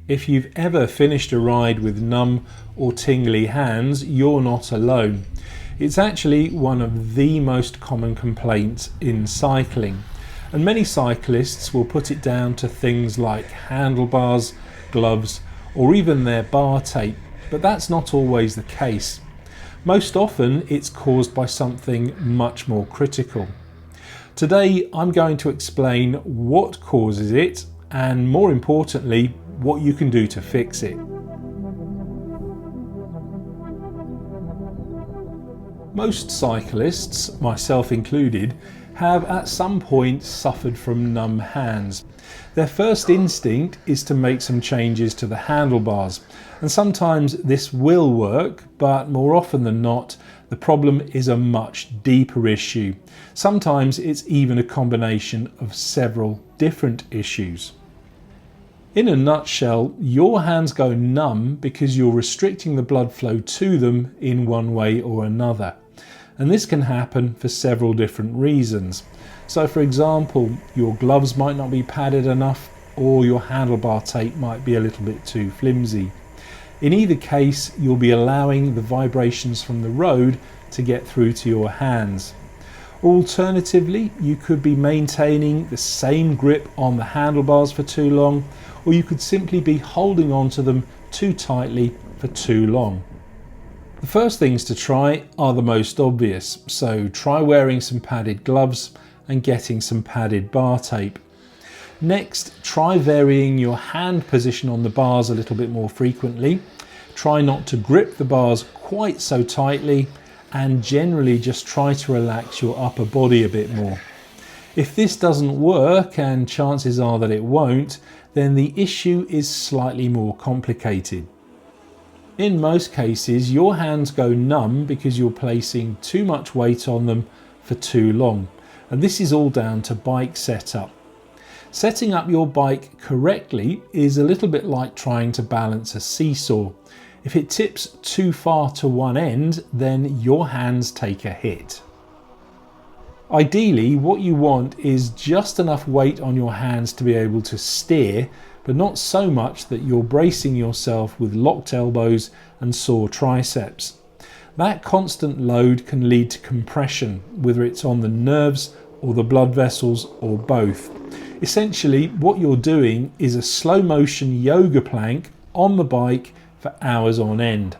If you've ever finished a ride with numb or tingly hands, you're not alone. It's actually one of the most common complaints in cycling, and many cyclists will put it down to things like handlebars, gloves, or even their bar tape, but that's not always the case. Most often it's caused by something much more critical. Today I'm going to explain what causes it and, more importantly, what you can do to fix it. Most cyclists, myself included, have at some point suffered from numb hands. Their first instinct is to make some changes to the handlebars, and sometimes this will work, but more often than not, the problem is a much deeper issue. Sometimes it's even a combination of several different issues. In a nutshell, your hands go numb because you're restricting the blood flow to them in one way or another. And this can happen for several different reasons. So for example, your gloves might not be padded enough, or your handlebar tape might be a little bit too flimsy. In either case, you'll be allowing the vibrations from the road to get through to your hands. Alternatively, you could be maintaining the same grip on the handlebars for too long, or you could simply be holding on to them too tightly for too long. The first things to try are the most obvious, so try wearing some padded gloves and getting some padded bar tape. Next, try varying your hand position on the bars a little bit more frequently. Try not to grip the bars quite so tightly, and generally just try to relax your upper body a bit more. If this doesn't work, and chances are that it won't, then the issue is slightly more complicated. In most cases, your hands go numb because you're placing too much weight on them for too long, and this is all down to bike setup. Setting up your bike correctly is a little bit like trying to balance a seesaw. If it tips too far to one end, then your hands take a hit. Ideally, what you want is just enough weight on your hands to be able to steer, but not so much that you're bracing yourself with locked elbows and sore triceps. That constant load can lead to compression, whether it's on the nerves or the blood vessels or both. Essentially, what you're doing is a slow motion yoga plank on the bike for hours on end.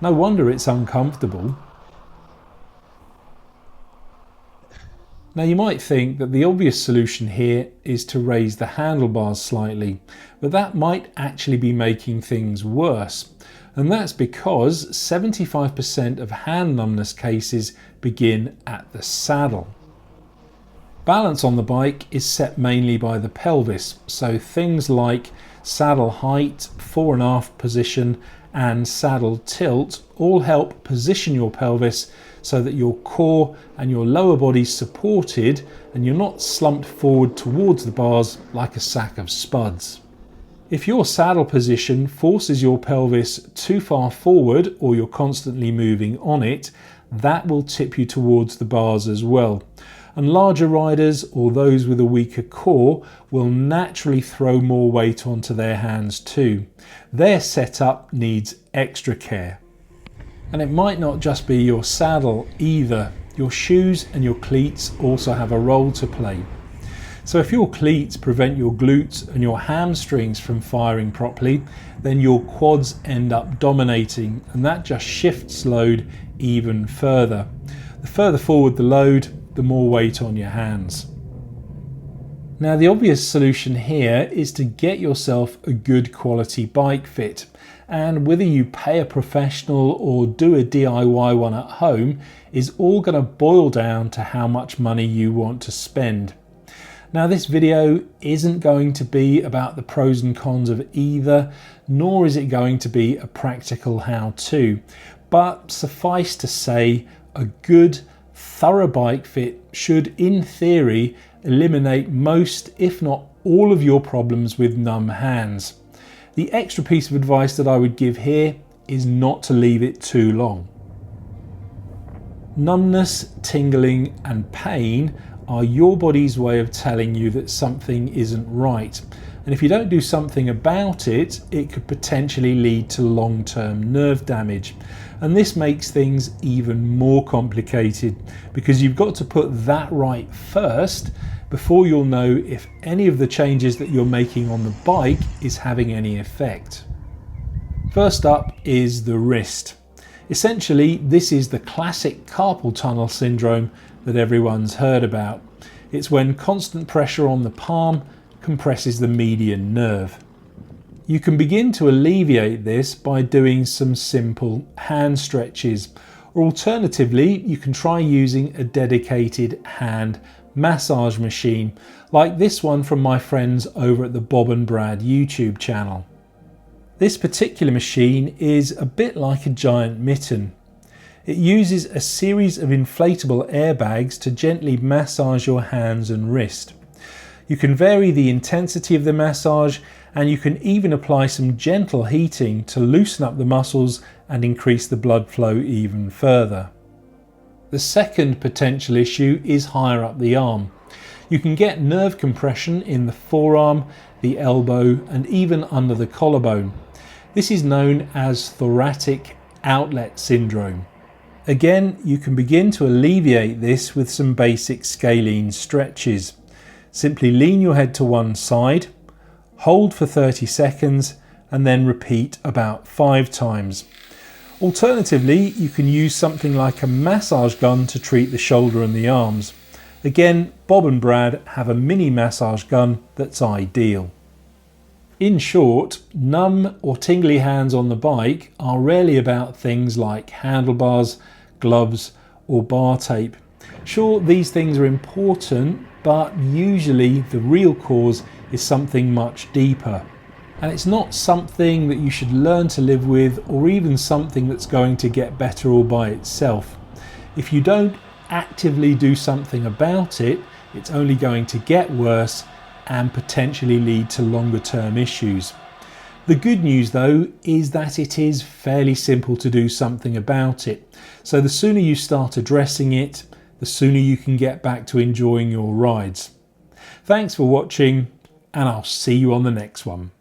No wonder it's uncomfortable. Now you might think that the obvious solution here is to raise the handlebars slightly, but that might actually be making things worse. And that's because 75% of hand numbness cases begin at the saddle. Balance on the bike is set mainly by the pelvis, so things like saddle height, fore and aft position, and saddle tilt all help position your pelvis so that your core and your lower body is supported and you're not slumped forward towards the bars like a sack of spuds. If your saddle position forces your pelvis too far forward, or you're constantly moving on it, that will tip you towards the bars as well. And larger riders or those with a weaker core will naturally throw more weight onto their hands too. Their setup needs extra care. And it might not just be your saddle either. Your shoes and your cleats also have a role to play. So if your cleats prevent your glutes and your hamstrings from firing properly, then your quads end up dominating, and that just shifts load even further. The further forward the load, the more weight on your hands. Now the obvious solution here is to get yourself a good quality bike fit, and whether you pay a professional or do a DIY one at home is all going to boil down to how much money you want to spend. Now this video isn't going to be about the pros and cons of either, nor is it going to be a practical how-to, but suffice to say, a good thorough bike fit should, in theory, eliminate most, if not all, of your problems with numb hands. The extra piece of advice that I would give here is not to leave it too long. Numbness, tingling and pain are your body's way of telling you that something isn't right, And if you don't do something about it, it could potentially lead to long-term nerve damage. And this makes things even more complicated because you've got to put that right first before you'll know if any of the changes that you're making on the bike is having any effect. First up is the wrist. Essentially, this is the classic carpal tunnel syndrome that everyone's heard about. It's when constant pressure on the palm compresses the median nerve. You can begin to alleviate this by doing some simple hand stretches, or alternatively, you can try using a dedicated hand massage machine like this one from my friends over at the Bob and Brad YouTube channel. This particular machine is a bit like a giant mitten. It uses a series of inflatable airbags to gently massage your hands and wrist. You can vary the intensity of the massage, and you can even apply some gentle heating to loosen up the muscles and increase the blood flow even further. The second potential issue is higher up the arm. You can get nerve compression in the forearm, the elbow, and even under the collarbone. This is known as thoracic outlet syndrome. Again, you can begin to alleviate this with some basic scalene stretches. Simply lean your head to one side, hold for 30 seconds, and then repeat about 5 times. Alternatively, you can use something like a massage gun to treat the shoulder and the arms. Again, Bob and Brad have a mini massage gun that's ideal. In short, numb or tingly hands on the bike are rarely about things like handlebars, gloves, or bar tape. Sure, these things are important, but usually the real cause is something much deeper. And it's not something that you should learn to live with, or even something that's going to get better all by itself. If you don't actively do something about it, it's only going to get worse and potentially lead to longer term issues. The good news though is that it is fairly simple to do something about it. So the sooner you start addressing it, the sooner you can get back to enjoying your rides. Thanks for watching, and I'll see you on the next one.